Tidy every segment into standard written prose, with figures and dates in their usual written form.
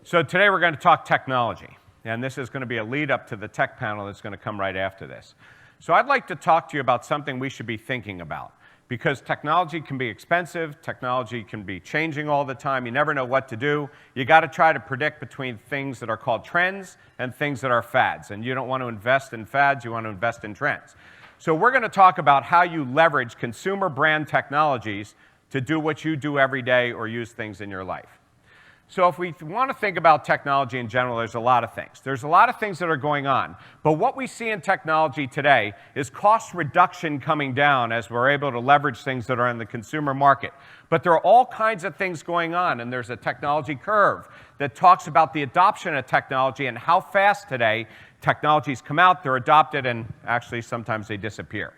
So today we're going to talk technology, and this is going to be a lead up to the tech panel that's going to come right after this. So I'd like to talk to you about something we should be thinking about, because technology can be expensive, technology can be changing all the time, you never know what to do. You got to try to predict between things that are called trends and things that are fads, and you don't want to invest in fads, you want to invest in trends. So we're going to talk about how you leverage consumer brand technologies to do what you do every day or use things in your life. So if we want to think about technology in general, there's a lot of things. There's a lot of things that are going on. But what we see in technology today is cost reduction coming down as we're able to leverage things that are in the consumer market. But there are all kinds of things going on, and there's a technology curve that talks about the adoption of technology and how fast today technologies come out, they're adopted, and actually sometimes they disappear.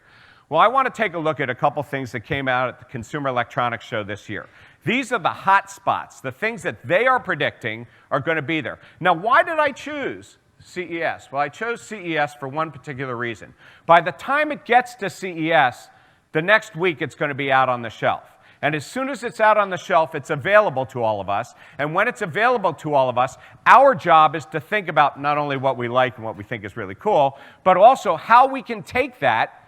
Well, I want to take a look at a couple things that came out at the Consumer Electronics Show this year. These are the hot spots, the things that they are predicting are going to be there. Now, why did I choose CES? Well, I chose CES for one particular reason. By the time it gets to CES, the next week it's going to be out on the shelf. And as soon as it's out on the shelf, it's available to all of us. And when it's available to all of us, our job is to think about not only what we like and what we think is really cool, but also how we can take that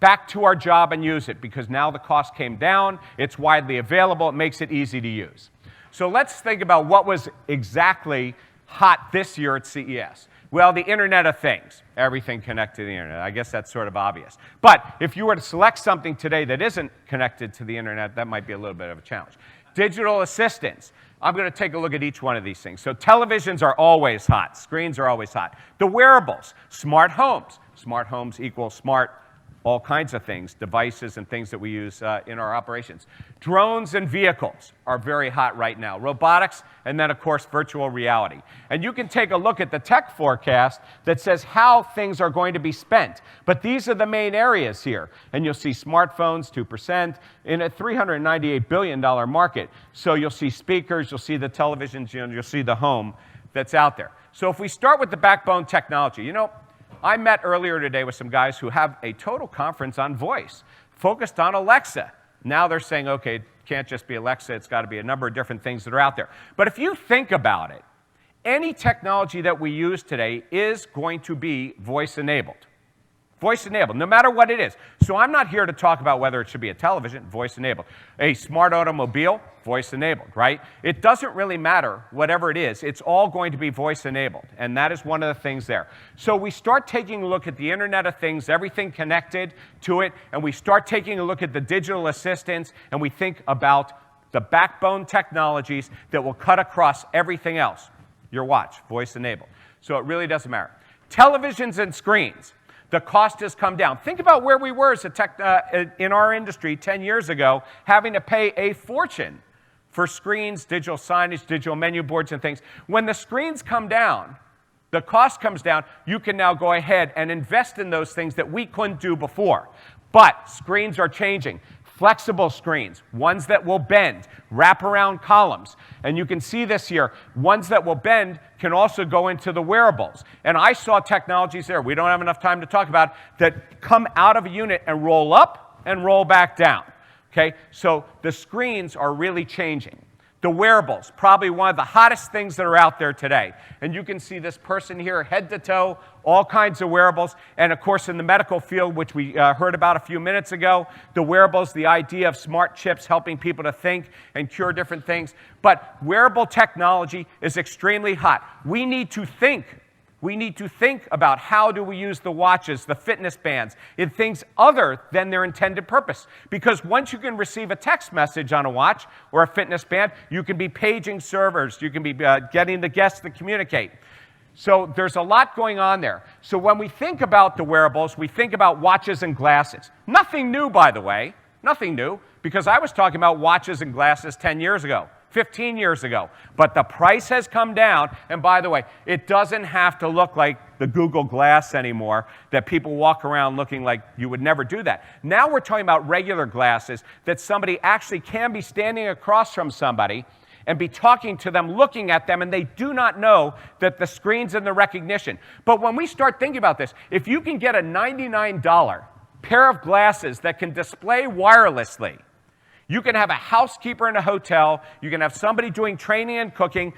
back to our job and use it, because now the cost came down, it's widely available, it makes it easy to use. So let's think about what was exactly hot this year at CES. Well, the Internet of Things, everything connected to the Internet. I guess that's sort of obvious. But if you were to select something today that isn't connected to the Internet, that might be a little bit of a challenge. Digital assistants. I'm going to take a look at each one of these things. So televisions are always hot. Screens are always hot. The wearables, smart homes. Smart homes equal smart all kinds of things, devices and things that we use in our operations. Drones and vehicles are very hot right now. Robotics, and then, of course, virtual reality. And you can take a look at the tech forecast that says how things are going to be spent. But these are the main areas here. And you'll see smartphones, 2%, in a $398 billion market. So you'll see speakers, you'll see the televisions, you'll see the home that's out there. So if we start with the backbone technology, you know, I met earlier today with some guys who have a total conference on voice, focused on Alexa. Now they're saying, okay, it can't just be Alexa, it's got to be a number of different things that are out there. But if you think about it, any technology that we use today is going to be voice-enabled. Voice-enabled, no matter what it is. So I'm not here to talk about whether it should be a television, voice-enabled. A smart automobile, voice-enabled, right? It doesn't really matter, whatever it is. It's all going to be voice-enabled, and that is one of the things there. So we start taking a look at the Internet of Things, everything connected to it, and we start taking a look at the digital assistants, and we think about the backbone technologies that will cut across everything else. Your watch, voice-enabled. So it really doesn't matter. Televisions and screens. The cost has come down. Think about where we were as in our industry 10 years ago, having to pay a fortune for screens, digital signage, digital menu boards, and things. When the screens come down, the cost comes down, you can now go ahead and invest in those things that we couldn't do before. But screens are changing. Flexible screens, ones that will bend, wraparound columns. And you can see this here, ones that will bend can also go into the wearables. And I saw technologies there, we don't have enough time to talk about, that come out of a unit and roll up and roll back down. Okay? So the screens are really changing. The wearables, probably one of the hottest things that are out there today. And you can see this person here, head to toe, all kinds of wearables. And of course, in the medical field, which we heard about a few minutes ago, the wearables, the idea of smart chips helping people to think and cure different things. But wearable technology is extremely hot. We need to think. We need to think about how do we use the watches, the fitness bands, in things other than their intended purpose. Because once you can receive a text message on a watch or a fitness band, you can be paging servers, you can be getting the guests to communicate. So there's a lot going on there. So when we think about the wearables, we think about watches and glasses. Nothing new, by the way. Nothing new, because I was talking about watches and glasses 10 years ago. 15 years ago. But the price has come down, and by the way, it doesn't have to look like the Google Glass anymore, that people walk around looking like you would never do that. Now we're talking about regular glasses that somebody actually can be standing across from somebody and be talking to them, looking at them, and they do not know that the screen's in the recognition. But when we start thinking about this, if you can get a $99 pair of glasses that can display wirelessly, You can have a housekeeper in a hotel. You can have somebody doing training and cooking,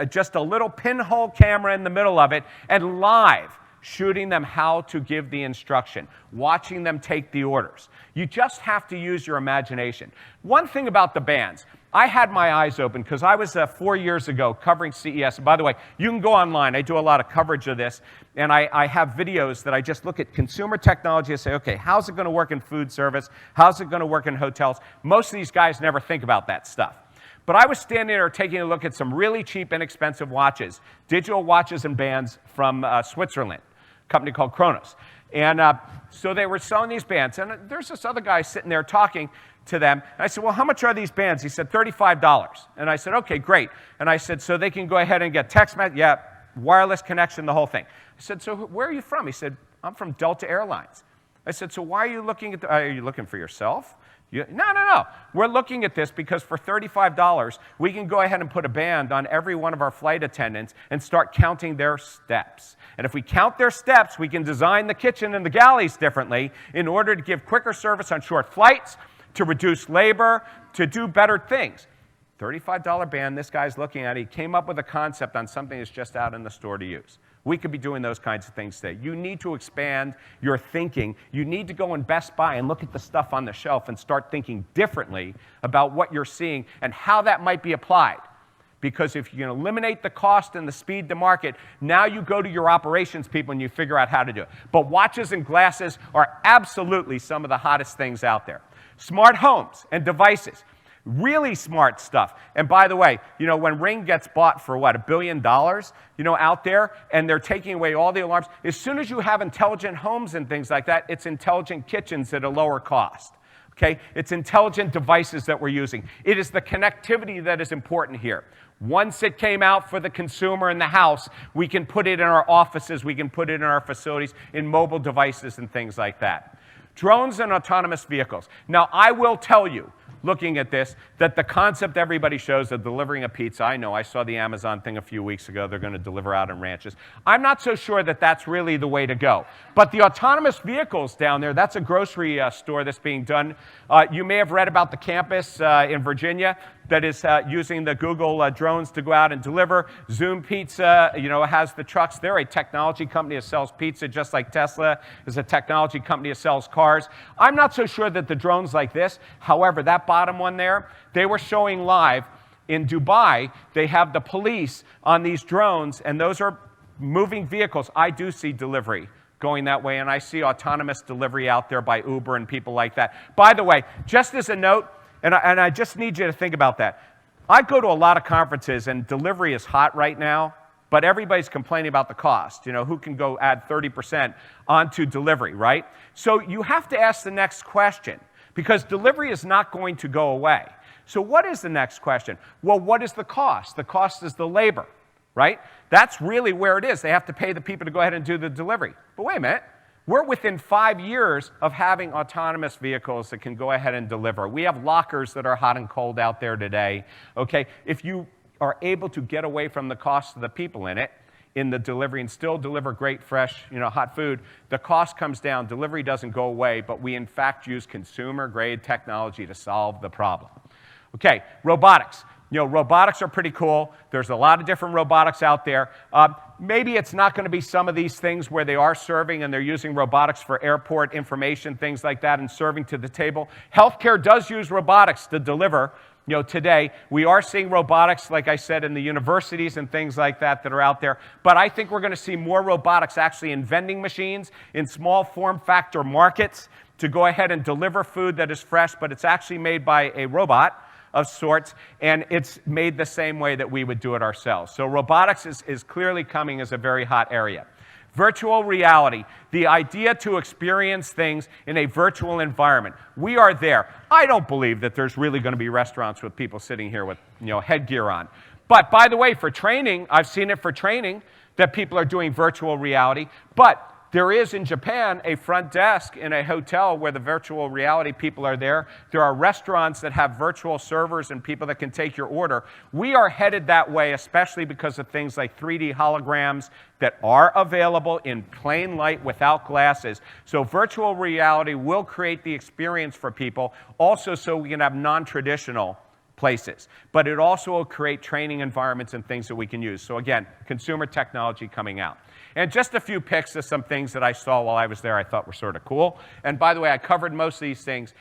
just a little pinhole camera in the middle of it, and live shooting them how to give the instruction, watching them take the orders. You just have to use your imagination. One thing about the bands, I had my eyes open because I was 4 years ago covering CES. And by the way, you can go online. I do a lot of coverage of this, and I have videos that I just look at consumer technology and say, okay, how's it going to work in food service? How's it going to work in hotels? Most of these guys never think about that stuff. But I was standing there taking a look at some really cheap, inexpensive watches, digital watches and bands from Switzerland, a company called Kronos. And so they were selling these bands, and there's this other guy sitting there talking to them. And I said, well, how much are these bands? He said, $35. And I said, okay, great. And I said, so they can go ahead and get text message? Yeah, wireless connection, the whole thing. I said, so where are you from? He said, I'm from Delta Airlines. I said, so why are you looking at are you looking for yourself? No. We're looking at this because for $35, we can go ahead and put a band on every one of our flight attendants and start counting their steps. And if we count their steps, we can design the kitchen and the galleys differently in order to give quicker service on short flights, to reduce labor, to do better things. $35 band, this guy's looking at it. He came up with a concept on something that's just out in the store to use. We could be doing those kinds of things today. You need to expand your thinking. You need to go in Best Buy and look at the stuff on the shelf and start thinking differently about what you're seeing and how that might be applied. Because if you can eliminate the cost and the speed to market, now you go to your operations people and you figure out how to do it. But watches and glasses are absolutely some of the hottest things out there. Smart homes and devices. Really smart stuff. And by the way, when Ring gets bought for what, $1 billion, out there, and they're taking away all the alarms, as soon as you have intelligent homes and things like that, it's intelligent kitchens at a lower cost. Okay? It's intelligent devices that we're using. It is the connectivity that is important here. Once it came out for the consumer in the house, we can put it in our offices, we can put it in our facilities, in mobile devices and things like that. Drones and autonomous vehicles. Now, I will tell you, looking at this, that the concept everybody shows of delivering a pizza, I know, I saw the Amazon thing a few weeks ago, they're going to deliver out in ranches. I'm not so sure that that's really the way to go. But the autonomous vehicles down there, that's a grocery store that's being done. You may have read about the campus in Virginia that is using the Google drones to go out and deliver. Zoom Pizza, has the trucks. They're a technology company that sells pizza, just like Tesla is a technology company that sells cars. I'm not so sure that the drones like this, however, that bottom one there, they were showing live in Dubai. They have the police on these drones, and those are moving vehicles. I do see delivery going that way, and I see autonomous delivery out there by Uber and people like that. By the way, just as a note, and I just need you to think about that. I go to a lot of conferences, and delivery is hot right now, but everybody's complaining about the cost. Who can go add 30% onto delivery, right? So you have to ask the next question, because delivery is not going to go away. So what is the next question? Well, what is the cost? The cost is the labor, right? That's really where it is. They have to pay the people to go ahead and do the delivery. But wait a minute. We're within 5 years of having autonomous vehicles that can go ahead and deliver. We have lockers that are hot and cold out there today. Okay, if you are able to get away from the cost of the people in it, in the delivery, and still deliver great, fresh, hot food, the cost comes down. Delivery doesn't go away, but we in fact use consumer-grade technology to solve the problem. Okay, robotics. Robotics are pretty cool. There's a lot of different robotics out there. Maybe it's not going to be some of these things where they are serving and they're using robotics for airport information, things like that, and serving to the table. Healthcare does use robotics to deliver. Today, we are seeing robotics, like I said, in the universities and things like that are out there. But I think we're going to see more robotics actually in vending machines, in small form factor markets, to go ahead and deliver food that is fresh, but it's actually made by a robot of sorts, and it's made the same way that we would do it ourselves. So robotics is clearly coming as a very hot area. Virtual reality, the idea to experience things in a virtual environment. We are there. I don't believe that there's really going to be restaurants with people sitting here with headgear on. But by the way, for training, I've seen it for training that people are doing virtual reality. But There is in Japan a front desk in a hotel where the virtual reality people are there. There are restaurants that have virtual servers and people that can take your order. We are headed that way, especially because of things like 3D holograms that are available in plain light without glasses. So virtual reality will create the experience for people, also so we can have non-traditional places. But it also will create training environments and things that we can use. So again, consumer technology coming out. And just a few pics of some things that I saw while I was there I thought were sort of cool. And by the way, I covered most of these things.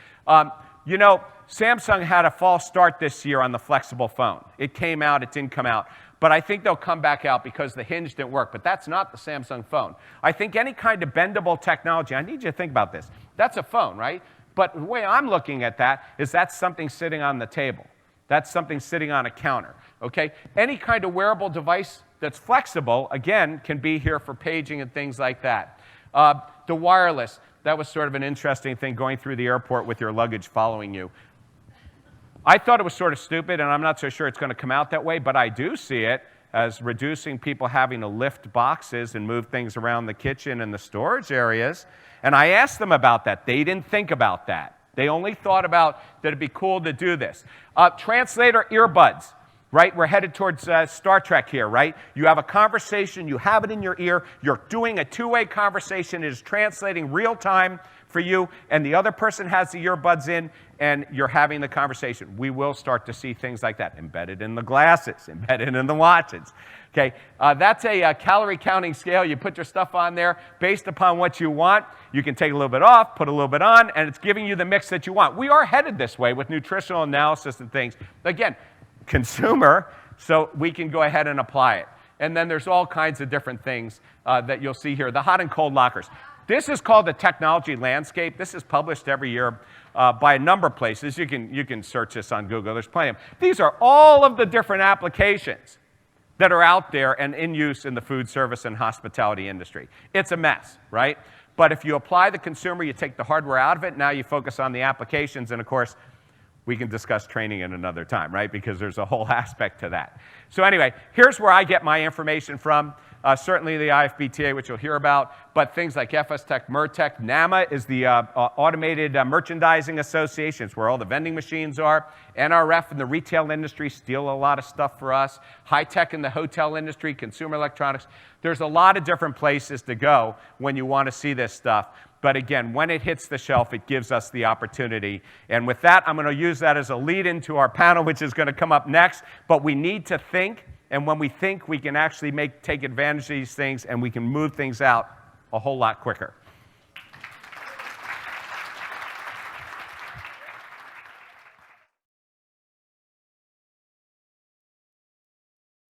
You know, Samsung had a false start this year on the flexible phone. It came out, it didn't come out. But I think they'll come back out because the hinge didn't work. But that's not the Samsung phone. I think any kind of bendable technology, I need you to think about this. That's a phone, right? But the way I'm looking at that is that's something sitting on the table. That's something sitting on a counter, okay? Any kind of wearable device that's flexible, again, can be here for paging and things like that. The wireless, that was sort of an interesting thing going through the airport with your luggage following you. I thought it was sort of stupid, and I'm not so sure it's going to come out that way, but I do see it as reducing people having to lift boxes and move things around the kitchen and the storage areas. And I asked them about that. They didn't think about that. They only thought about that it'd be cool to do this. Translator earbuds, right? We're headed towards Star Trek here, right? You have a conversation, you have it in your ear, you're doing a two-way conversation, it is translating real time for you, and the other person has the earbuds in, and you're having the conversation. We will start to see things like that embedded in the glasses, embedded in the watches. Okay, that's a calorie counting scale. You put your stuff on there based upon what you want. You can take a little bit off, put a little bit on, and it's giving you the mix that you want. We are headed this way with nutritional analysis and things. Again, consumer, so we can go ahead and apply it. And then there's all kinds of different things that you'll see here. The hot and cold lockers. This is called the technology landscape. This is published every year by a number of places. You can search this on Google. There's plenty of them. These are all of the different applications that are out there and in use in the food service and hospitality industry. It's a mess, right? But if you apply the consumer, you take the hardware out of it, now you focus on the applications, and of course, we can discuss training in another time, right? Because there's a whole aspect to that. So anyway, here's where I get my information from. Certainly the IFBTA, which you'll hear about, but things like FS Tech, MERTEC, NAMA is the Automated Merchandising Association. It's where all the vending machines are. NRF in the retail industry steal a lot of stuff for us. High tech in the hotel industry, consumer electronics. There's a lot of different places to go when you want to see this stuff. But again, when it hits the shelf, it gives us the opportunity. And with that, I'm going to use that as a lead into our panel, which is going to come up next. But we need to think. And when we think, we can actually take advantage of these things, and we can move things out a whole lot quicker.